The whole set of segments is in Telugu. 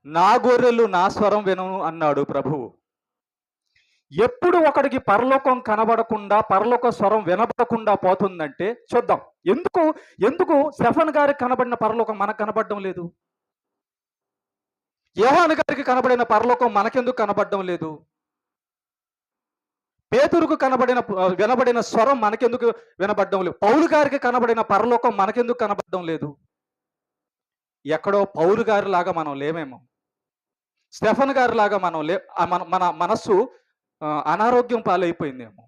నా గొర్రెలు నా స్వరం వినను అన్నాడు ప్రభువు. ఎప్పుడు ఒకడికి పరలోకం కనబడకుండా, పరలోక స్వరం వినబడకుండా పోతుందంటే చూద్దాం. ఎందుకు ఎందుకు స్టెఫన్ గారికి కనబడిన పరలోకం మనకు కనబడడం లేదు? యోహాను గారికి కనబడిన పరలోకం మనకెందుకు కనబడడం లేదు? పేతురుకు వినబడిన స్వరం మనకెందుకు వినబడడం లేదు? పౌలు గారికి కనబడిన పరలోకం మనకెందుకు కనబడడం లేదు? ఎక్కడో పౌలు గారి లాగా మనం లేమేమో, స్టెఫన్ గారి లాగా మనం మన మనస్సు అనారోగ్యం పాలైపోయిందేమో,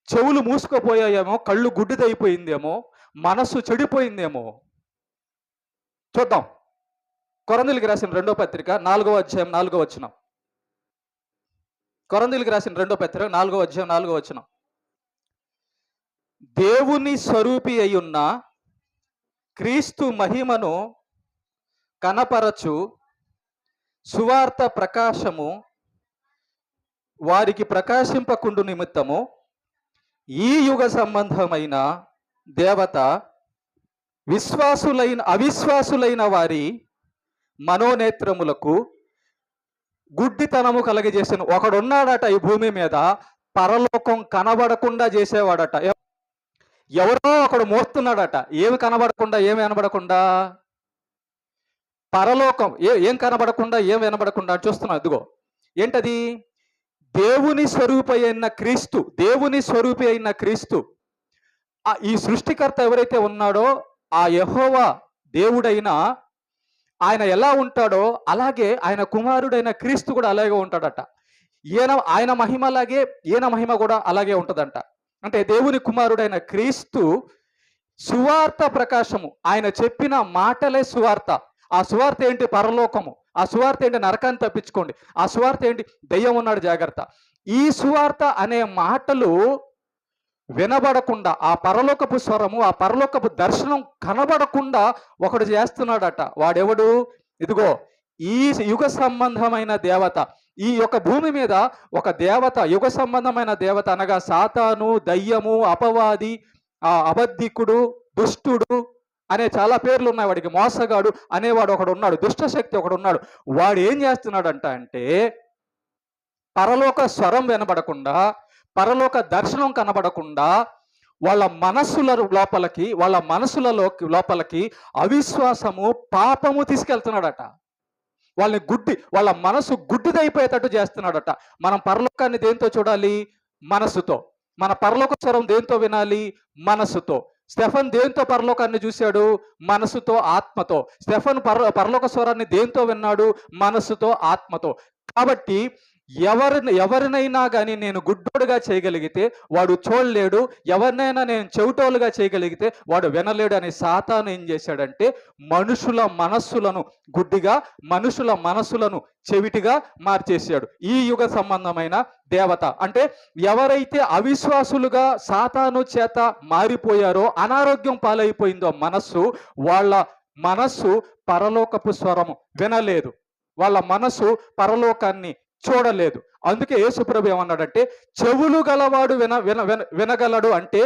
చెవులు మూసుకుపోయాయేమో, కళ్ళు గుడ్డిదైపోయిందేమో, మనస్సు చెడిపోయిందేమో. చూద్దాం. కొరంథీయులకు రాసిన 2వ పత్రిక 4వ అధ్యాయం 4వ వచనం. కొరంథీయులకు రాసిన 2వ పత్రిక 4వ అధ్యాయం 4వ వచనం. దేవుని స్వరూపి అయ్యున్న క్రీస్తు మహిమను కనపరచు సువార్త ప్రకాశము వారికి ప్రకాశింపకుండు నిమిత్తము ఈ యుగ సంబంధమైన దేవత అవిశ్వాసులైన వారి మనోనేత్రములకు గుడ్డితనము కలగజేసిన ఒకడున్నాడట ఈ భూమి మీద, పరలోకం కనబడకుండా చేసేవాడట. ఎవరో ఒకడు మోస్తున్నాడట. ఏమి కనబడకుండా, ఏమి వినబడకుండా? పరలోకం ఏం కనబడకుండా, ఏం వినబడకుండా చూస్తున్నా. ఇదిగో ఏంటది? దేవుని స్వరూపి అయిన క్రీస్తు. ఈ సృష్టికర్త ఎవరైతే ఉన్నాడో ఆ యెహోవా దేవుడైన ఆయన ఎలా ఉంటాడో అలాగే ఆయన కుమారుడైన క్రీస్తు కూడా అలాగే ఉంటాడట. ఆయన మహిమలాగే ఈయన మహిమ కూడా అలాగే ఉంటుందంట. అంటే దేవుని కుమారుడైన క్రీస్తు సువార్త ప్రకాశము, ఆయన చెప్పిన మాటలే సువార్త. ఆ సువార్త ఏంటి? పరలోకము. ఆ సువార్త ఏంటి? నరకాన్ని తప్పించుకోండి. ఆ సువార్త ఏంటి? దెయ్యం ఉన్నాడు జాగ్రత్త. ఈ సువార్త అనే మాటలు వినబడకుండా, ఆ పరలోకపు స్వరము, ఆ పరలోకపు దర్శనం కనబడకుండా ఒకడు చేస్తున్నాడట. వాడెవడు? ఇదిగో ఈ యుగ సంబంధమైన దేవత. ఈ యొక్క భూమి మీద ఒక దేవత, యుగ సంబంధమైన దేవత అనగా సాతాను, దయ్యము, అపవాది, అబద్ధికుడు, దుష్టుడు అనే చాలా పేర్లు ఉన్నాయి వాడికి. మోసగాడు అనేవాడు ఒకడు ఉన్నాడు, దుష్టశక్తి ఒకడు ఉన్నాడు. వాడు ఏం చేస్తున్నాడంట అంటే, పరలోక స్వరం వినబడకుండా, పరలోక దర్శనం కనబడకుండా వాళ్ళ మనస్సుల లోపలికి అవిశ్వాసము, పాపము తీసుకెళ్తున్నాడట. వాళ్ళ మనసు గుడ్డిదైపోయేటట్టు చేస్తున్నాడట. మనం పరలోకాన్ని దేంతో చూడాలి? మనస్సుతో. మన పరలోక స్వరం దేంతో వినాలి? మనస్సుతో. స్టెఫన్ దేంతో పరలోకాన్ని చూశాడు? మనస్సుతో, ఆత్మతో. స్టెఫన్ పరలోక స్వరాన్ని దేంతో విన్నాడు? మనస్సుతో, ఆత్మతో. కాబట్టి ఎవరినైనా కానీ నేను గుడ్డోడుగా చేయగలిగితే వాడు చూడలేడు, ఎవరినైనా నేను చెవిటోలుగా చేయగలిగితే వాడు వినలేడు అని సాతాను ఏం చేశాడంటే, మనుషుల మనస్సులను గుడ్డిగా, మనుషుల మనస్సులను చెవిటిగా మార్చేశాడు. ఈ యుగ సంబంధమైన దేవత అంటే ఎవరైతే అవిశ్వాసులుగా సాతాను చేత మారిపోయారో, అనారోగ్యం పాలైపోయిందో మనస్సు, వాళ్ళ మనస్సు పరలోకపు స్వరము వినలేదు, వాళ్ళ మనస్సు పరలోకాన్ని చూడలేదు. అందుకే యేసుప్రభు ఏమన్నాడంటే, చెవులు గలవాడు వినగలడు. అంటే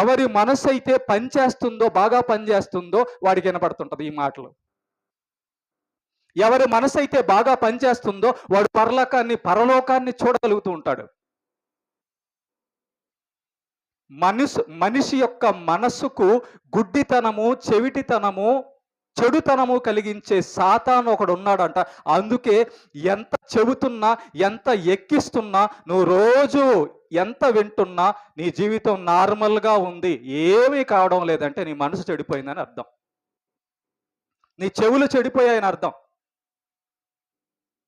ఎవరి మనసు అయితే పనిచేస్తుందో, బాగా పనిచేస్తుందో వాడికి వినపడుతుంటది ఈ మాటలు. ఎవరి మనసు అయితే బాగా పనిచేస్తుందో వాడు పరలోకాన్ని చూడగలుగుతూ ఉంటాడు. మనిషి యొక్క మనస్సుకు గుడ్డితనము, చెవిటితనము, చెడుతనము కలిగించే సాతాను ఒకడు ఉన్నాడంట. అందుకే ఎంత చెబుతున్నా, ఎంత ఎక్కిస్తున్నా, నువ్వు రోజు ఎంత వింటున్నా నీ జీవితం నార్మల్గా ఉంది, ఏమీ కావడం లేదంటే నీ మనసు చెడిపోయిందని అర్థం. నీ చెవులు చెడిపోయాయని అర్థం.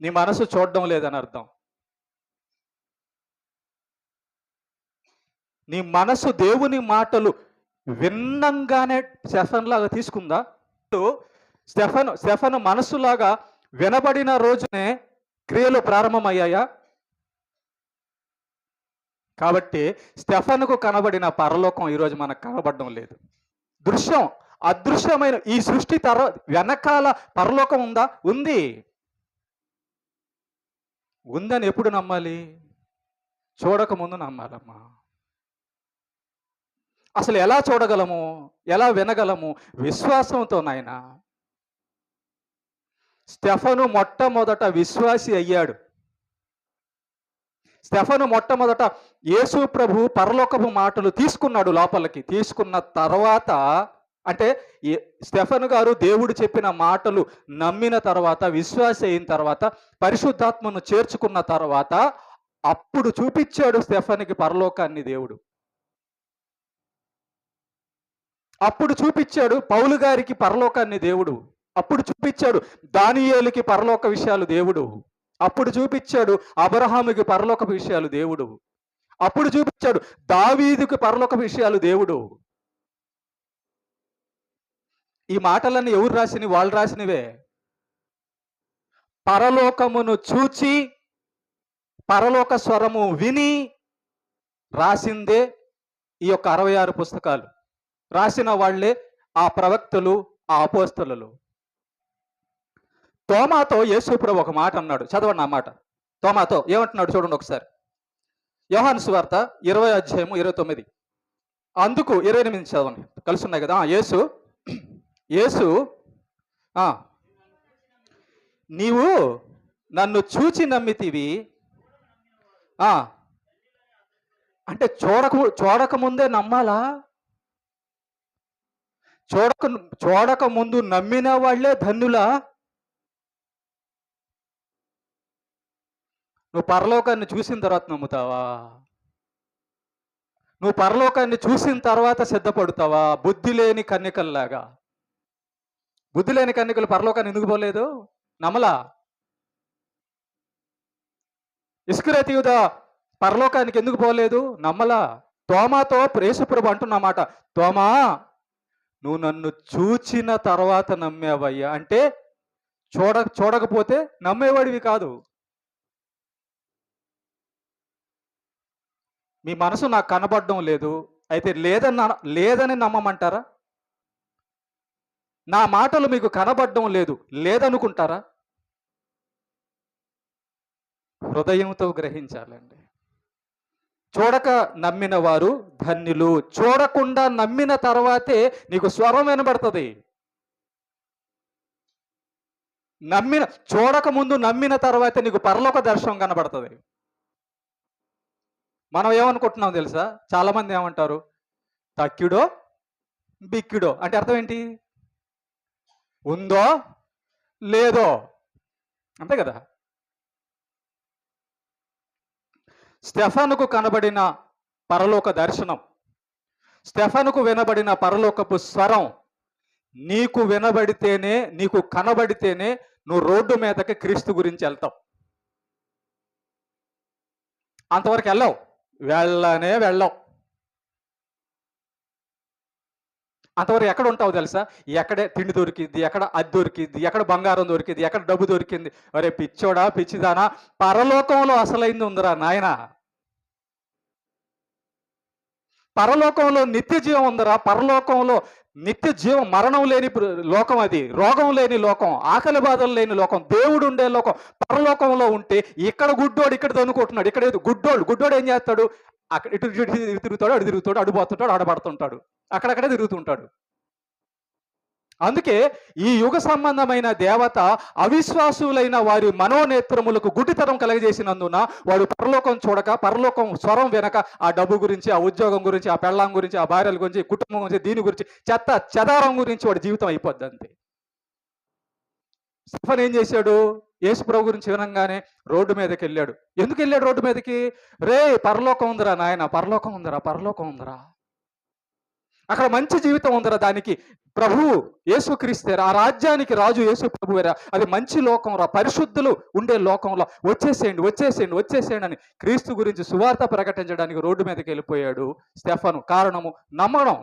నీ మనసు చూడడం లేదని అర్థం. నీ మనసు దేవుని మాటలు విన్నంగానే స్టెఫన్లాగా తీసుకుందా? స్టెఫను మనసులాగా వినబడిన రోజునే క్రియలు ప్రారంభమయ్యాయా? కాబట్టి స్టెఫనుకు కనబడిన పరలోకం ఈరోజు మనకు కనబడడం లేదు. అదృశ్యమైన ఈ సృష్టి వెనకాల పరలోకం ఉందా? ఉందని ఎప్పుడు నమ్మాలి? చూడకముందు నమ్మాలమ్మా. అసలు ఎలా చూడగలము? ఎలా వినగలము? విశ్వాసంతో నాయన. స్టెఫను మొట్టమొదట విశ్వాసి అయ్యాడు. స్టెఫను మొట్టమొదట యేసు ప్రభు పరలోకపు మాటలు తీసుకున్నాడు లోపలికి. తీసుకున్న తర్వాత అంటే స్టెఫను గారు దేవుడు చెప్పిన మాటలు నమ్మిన తర్వాత, విశ్వాసి అయిన తర్వాత, పరిశుద్ధాత్మను చేర్చుకున్న తర్వాత అప్పుడు చూపించాడు స్టెఫనికి పరలోకాన్ని దేవుడు. అప్పుడు చూపించాడు పౌలు గారికి పరలోకాన్ని దేవుడు. అప్పుడు చూపించాడు దానియేలుకి పరలోక విషయాలు దేవుడు. అప్పుడు చూపించాడు అబ్రహాముకి పరలోక విషయాలు దేవుడు. అప్పుడు చూపించాడు దావీదుకి పరలోక విషయాలు దేవుడు. ఈ మాటలన్నీ ఎవరు రాసినవి? వాళ్ళు రాసినవే. పరలోకమును చూచి పరలోక స్వరము విని రాసిందే ఈ యొక్క 66 పుస్తకాలు. రాసిన వాళ్లే ఆ ప్రవక్తలు, ఆ అపోస్తలులు. తోమాతో యేసుప్రభు ఒక మాట అన్నాడు. చదవండి ఆ మాట. తోమాతో ఏమంటున్నాడు చూడండి ఒకసారి. యోహాను సువార్త 20:29. అందుకు 28 చదవండి. కలిసి ఉన్నాయి కదా. యేసు నీవు నన్ను చూచి నమ్మితివి. అంటే చూడక ముందే నమ్మాలా? చూడక ముందు నమ్మిన వాళ్ళే ధన్యులా? నువ్వు పరలోకాన్ని చూసిన తర్వాత నమ్ముతావా? నువ్వు పరలోకాన్ని చూసిన తర్వాత సిద్ధపడుతావా? బుద్ధి లేని కన్యకల్లాగా. బుద్ధి లేని కన్యకలు పరలోకాన్ని ఎందుకు పోలేదు? నమ్మలా. ఇస్కరియోతు యూదా పరలోకానికి ఎందుకు పోలేదు? నమ్మలా. తోమాతో యేసుప్రభు అంటున్నమాట, తోమా నువ్వు నన్ను చూచిన తర్వాత నమ్మేవయ్యా. అంటే చూడకపోతే నమ్మేవాడివి కాదు. మీ మనసు నాకు కనబడడం లేదు, అయితే లేదని నమ్మమంటారా? నా మాటలు మీకు కనబడడం లేదు, లేదనుకుంటారా? హృదయంతో గ్రహించాలండి. చూడక నమ్మిన వారు ధన్యులు. చూడకుండా నమ్మిన తర్వాతే నీకు స్వరం వినబడుతుంది. చూడక ముందు నమ్మిన తర్వాతే నీకు పరలోక దర్శనం కనబడుతుంది. మనం ఏమనుకుంటున్నాం తెలుసా? చాలా మంది ఏమంటారు, తక్కిడో బిక్కిడో అంటే అర్థం ఏంటి? ఉందో లేదో, అంతే కదా. స్టెఫనుకు కనబడిన పరలోక దర్శనం, స్టెఫనుకు వినబడిన పరలోకపు స్వరం నీకు వినబడితేనే, నీకు కనబడితేనే నువ్వు రోడ్డు మీదకి క్రీస్తు గురించి వెళ్తావు. అంతవరకు వెళ్ళవు. అంతవరకు ఎక్కడ ఉంటావు తెలుసా? ఎక్కడే తిండి దొరికింది, ఎక్కడ అది దొరికింది, ఎక్కడ బంగారం దొరికింది, ఎక్కడ డబ్బు దొరికింది. అరే పిచ్చోడా పిచ్చిదానా, పరలోకంలో అసలైంది ఉందిరా నాయన. పరలోకంలో నిత్య జీవం ఉందిరా. పరలోకంలో నిత్య జీవం, మరణం లేని లోకం, అది రోగం లేని లోకం, ఆకలి బాధలు లేని లోకం, దేవుడు ఉండే లోకం. పరలోకంలో ఉంటే ఇక్కడ గుడ్డోడు ఇక్కడ దనుకుంటున్నాడు. ఇక్కడ గుడ్డోడు ఏం చేస్తాడు? అక్కడ ఇటు తిరుగుతాడు, అడు తిరుగుతాడు, అడు పోతుంటాడు, ఆడబడుతుంటాడు, అక్కడక్కడే తిరుగుతుంటాడు. అందుకే ఈ యుగ సంబంధమైన దేవత అవిశ్వాసులైన వారి మనోనేత్రములకు గుడ్డితనం కలగజేసినందున వాడు పరలోకం చూడక, పరలోకం స్వరం వినక, ఆ డబ్బు గురించి, ఆ ఉద్యోగం గురించి, ఆ పెళ్ళాం గురించి, ఆ భార్యల గురించి, కుటుంబం గురించి, దీని గురించి, చెదారం గురించి వాడి జీవితం అయిపోద్ది అంతే. స్టెఫన్ ఏం చేశాడు? యేసుప్రభు గురించి వినంగానే రోడ్డు మీదకి వెళ్ళాడు. ఎందుకు వెళ్ళాడు రోడ్డు మీదకి? రే పరలోకం ఉందిరా నాయన, పరలోకం ఉందిరా, అక్కడ మంచి జీవితం ఉందిరా. దానికి ప్రభువు యేసుక్రీస్తేరా, ఆ రాజ్యానికి రాజు యేసు ప్రభువేరా, అది మంచి లోకం రా, పరిశుద్ధులు ఉండే లోకంలో వచ్చేసేయండి అని క్రీస్తు గురించి సువార్త ప్రకటించడానికి రోడ్డు మీదకి వెళ్ళిపోయాడు స్టెఫను. కారణము నమ్మడం.